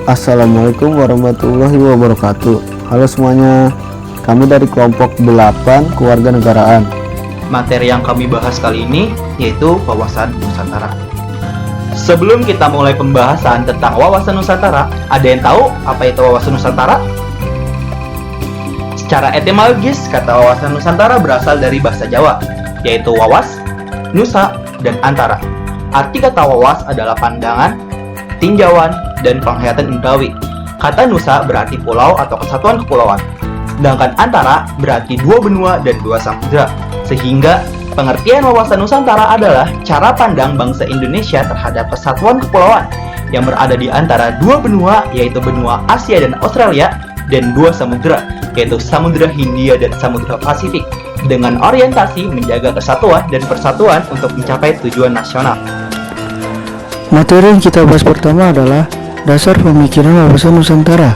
Assalamualaikum warahmatullahi wabarakatuh. Halo semuanya, kami dari kelompok 8 kewarganegaraan. Materi yang kami bahas kali ini yaitu wawasan Nusantara. Sebelum kita mulai pembahasan tentang wawasan Nusantara, ada yang tahu apa itu wawasan Nusantara? Secara etimologis, kata wawasan Nusantara berasal dari bahasa Jawa, yaitu wawas, nusa, dan antara. Arti kata wawas adalah pandangan, tinjauan, dan penglihatan indrawi. Kata nusa berarti pulau atau kesatuan kepulauan, sedangkan antara berarti dua benua dan dua samudra. Sehingga pengertian wawasan Nusantara adalah cara pandang bangsa Indonesia terhadap kesatuan kepulauan yang berada di antara dua benua, yaitu benua Asia dan Australia, dan dua samudra, yaitu Samudra Hindia dan Samudra Pasifik, dengan orientasi menjaga kesatuan dan persatuan untuk mencapai tujuan nasional. Materi yang kita bahas pertama adalah dasar pemikiran wawasan Nusantara.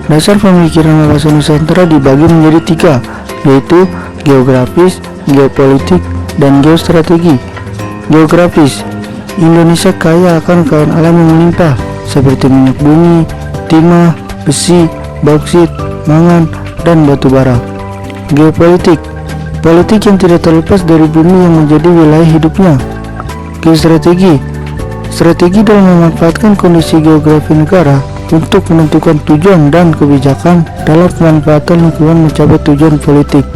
Dasar pemikiran wawasan Nusantara dibagi menjadi 3, yaitu geografis, geopolitik, dan geostrategi. Geografis, Indonesia kaya akan kekayaan alam yang melimpah seperti minyak bumi, timah, besi, bauksit, mangan, dan batu bara. Geopolitik, politik yang tidak terlepas dari bumi yang menjadi wilayah hidupnya. Geostrategi, strategi dalam memanfaatkan kondisi geografi negara untuk menentukan tujuan dan kebijakan dalam pemanfaatan lingkungan mencapai tujuan politik.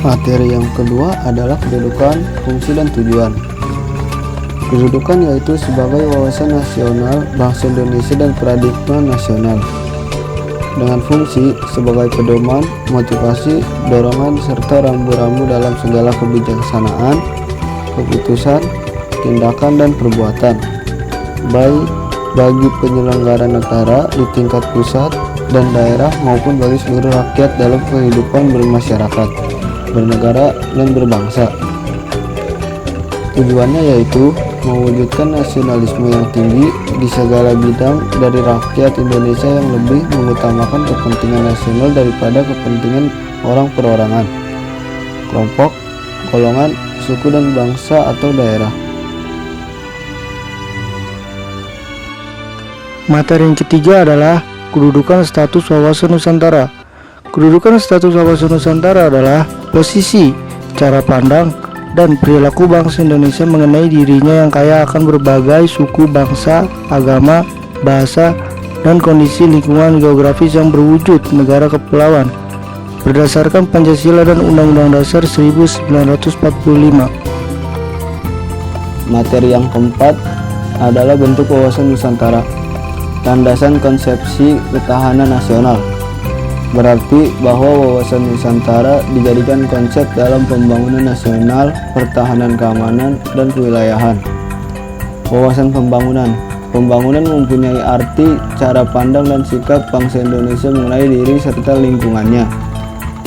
Materi yang kedua adalah kedudukan, fungsi, dan tujuan. Kedudukan yaitu sebagai wawasan nasional bangsa Indonesia dan paradigma nasional, dengan fungsi sebagai pedoman, motivasi, dorongan, serta rambu-rambu dalam segala kebijaksanaan, keputusan, tindakan, dan perbuatan, baik bagi penyelenggara negara di tingkat pusat dan daerah maupun bagi seluruh rakyat dalam kehidupan bermasyarakat, bernegara, dan berbangsa. Tujuannya yaitu mewujudkan nasionalisme yang tinggi di segala bidang dari rakyat Indonesia yang lebih mengutamakan kepentingan nasional daripada kepentingan orang perorangan, kelompok, golongan, suku, dan bangsa atau daerah. Materi yang ketiga adalah kedudukan status wawasan Nusantara. Kedudukan status wawasan Nusantara adalah posisi, cara pandang, dan perilaku bangsa Indonesia mengenai dirinya yang kaya akan berbagai suku, bangsa, agama, bahasa, dan kondisi lingkungan geografis yang berwujud negara kepulauan berdasarkan Pancasila dan Undang-Undang Dasar 1945. Materi yang keempat adalah bentuk wawasan Nusantara. Landasan konsepsi ketahanan nasional berarti bahwa wawasan Nusantara dijadikan konsep dalam pembangunan nasional, pertahanan keamanan, dan kewilayahan. Wawasan pembangunan mempunyai arti, cara pandang, dan sikap bangsa Indonesia mengenai diri serta lingkungannya,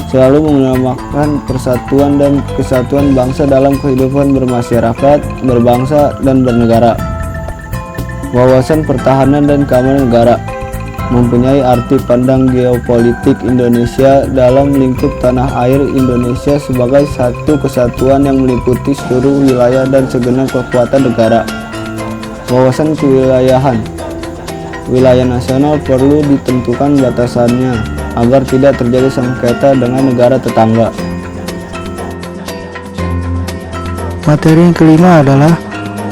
selalu menamakan persatuan dan kesatuan bangsa dalam kehidupan bermasyarakat, berbangsa, dan bernegara. Wawasan pertahanan dan keamanan negara mempunyai arti pandang geopolitik Indonesia dalam lingkup tanah air Indonesia sebagai satu kesatuan yang meliputi seluruh wilayah dan segenap kekuatan negara. Wawasan kewilayahan, wilayah nasional perlu ditentukan batasannya agar tidak terjadi sengketa dengan negara tetangga. Materi yang kelima adalah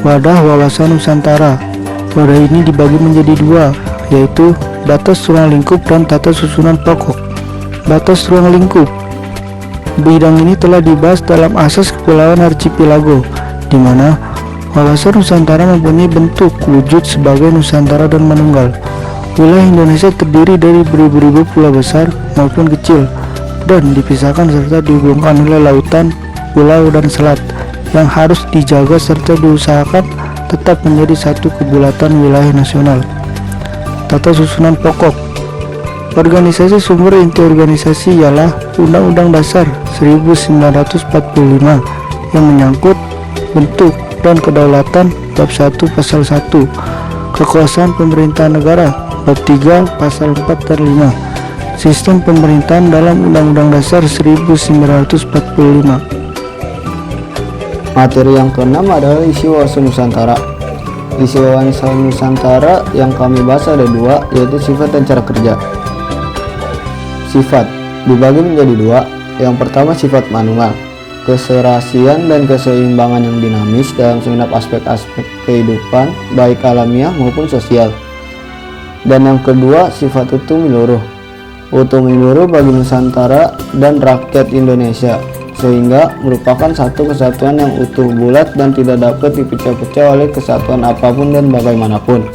wadah wawasan Nusantara. Wadah ini dibagi menjadi 2, yaitu batas ruang lingkup dan tata susunan pokok. Batas ruang lingkup, bidang ini telah dibahas dalam asas kepulauan archipelago, di mana wawasan Nusantara mempunyai bentuk wujud sebagai Nusantara dan Manunggal. Wilayah Indonesia terdiri dari beribu-ribu pulau besar maupun kecil dan dipisahkan serta dihubungkan oleh lautan, pulau, dan selat yang harus dijaga serta diusahakan tetap menjadi satu kebulatan wilayah nasional. Tata susunan pokok, organisasi sumber inti organisasi ialah Undang-Undang Dasar 1945 yang menyangkut bentuk dan kedaulatan bab 1 pasal 1, kekuasaan pemerintahan negara bab 3 pasal 4 dan 5, sistem pemerintahan dalam Undang-Undang Dasar 1945. Materi yang keenam adalah isi wawasan Nusantara. Isi wawasan Nusantara yang kami bahas ada dua, yaitu sifat dan cara kerja. Sifat dibagi menjadi dua. Yang pertama sifat manual, keserasian dan keseimbangan yang dinamis dalam segenap aspek-aspek kehidupan, baik alamiah maupun sosial. Dan yang kedua sifat utuh miluruh, utuh miluruh bagi Nusantara dan rakyat Indonesia, sehingga merupakan satu kesatuan yang utuh bulat dan tidak dapat dipecah-pecah oleh kesatuan apapun dan bagaimanapun,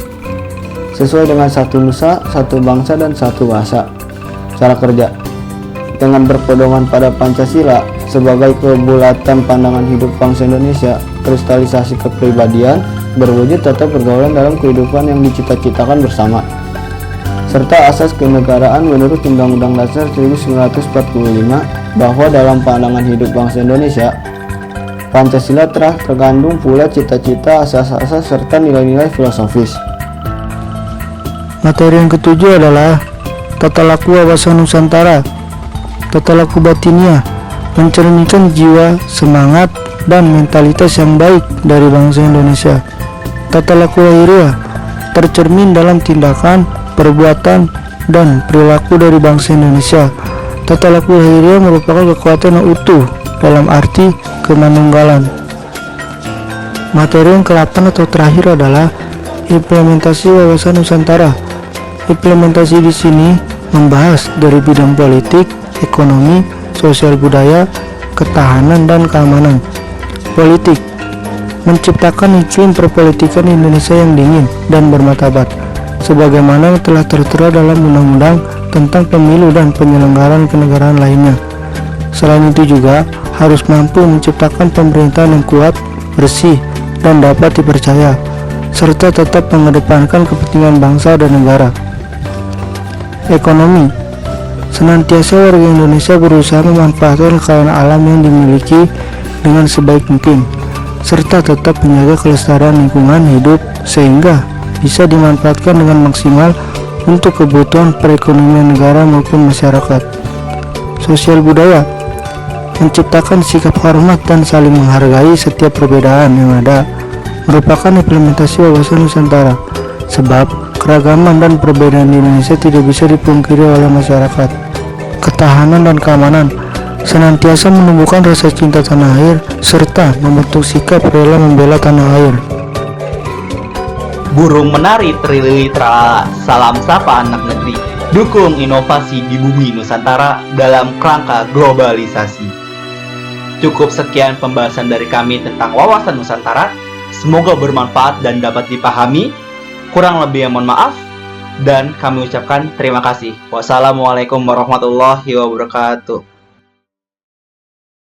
sesuai dengan satu nusa, satu bangsa, dan satu bahasa. Cara kerja dengan berpedoman pada Pancasila sebagai kebulatan pandangan hidup bangsa Indonesia, kristalisasi kepribadian, berwujud tata pergaulan dalam kehidupan yang dicita-citakan bersama, serta asas kenegaraan menurut Undang-Undang Dasar 1945, bahwa dalam pandangan hidup bangsa Indonesia, Pancasila telah terkandung pula cita-cita, asas-asas, serta nilai-nilai filosofis. Materi yang ketujuh adalah tata laku wawasan Nusantara. Tata laku batiniah mencerminkan jiwa, semangat, dan mentalitas yang baik dari bangsa Indonesia. Tata laku lahiriah tercermin dalam tindakan, perbuatan, dan perilaku dari bangsa Indonesia. Tata laku lahiriah merupakan kekuatan yang utuh dalam arti kemanunggalan. Materi yang ke-8 atau terakhir adalah implementasi wawasan Nusantara. Implementasi di sini membahas dari bidang politik, ekonomi, sosial budaya, ketahanan, dan keamanan. Politik menciptakan iklim perpolitikan Indonesia yang dingin dan bermartabat, sebagaimana telah tertera dalam Undang-Undang tentang Pemilu dan penyelenggaraan kenegaraan lainnya. Selain itu juga harus mampu menciptakan pemerintahan yang kuat, bersih, dan dapat dipercaya, serta tetap mengedepankan kepentingan bangsa dan negara. Ekonomi senantiasa warga Indonesia berusaha memanfaatkan kekayaan alam yang dimiliki dengan sebaik mungkin, serta tetap menjaga kelestarian lingkungan hidup sehingga bisa dimanfaatkan dengan maksimal untuk kebutuhan perekonomian negara maupun masyarakat. Sosial budaya menciptakan sikap hormat dan saling menghargai setiap perbedaan yang ada, merupakan implementasi wawasan Nusantara, sebab keragaman dan perbedaan di Indonesia tidak bisa dipungkiri oleh masyarakat. Ketahanan dan keamanan senantiasa menumbuhkan rasa cinta tanah air serta membentuk sikap rela membela tanah air. Burung menari trilili tralala, salam sapa anak negeri, dukung inovasi di bumi Nusantara dalam kerangka globalisasi. Cukup sekian pembahasan dari kami tentang wawasan Nusantara, semoga bermanfaat dan dapat dipahami. Kurang lebihnya mohon maaf, dan kami ucapkan terima kasih. Wassalamualaikum warahmatullahi wabarakatuh.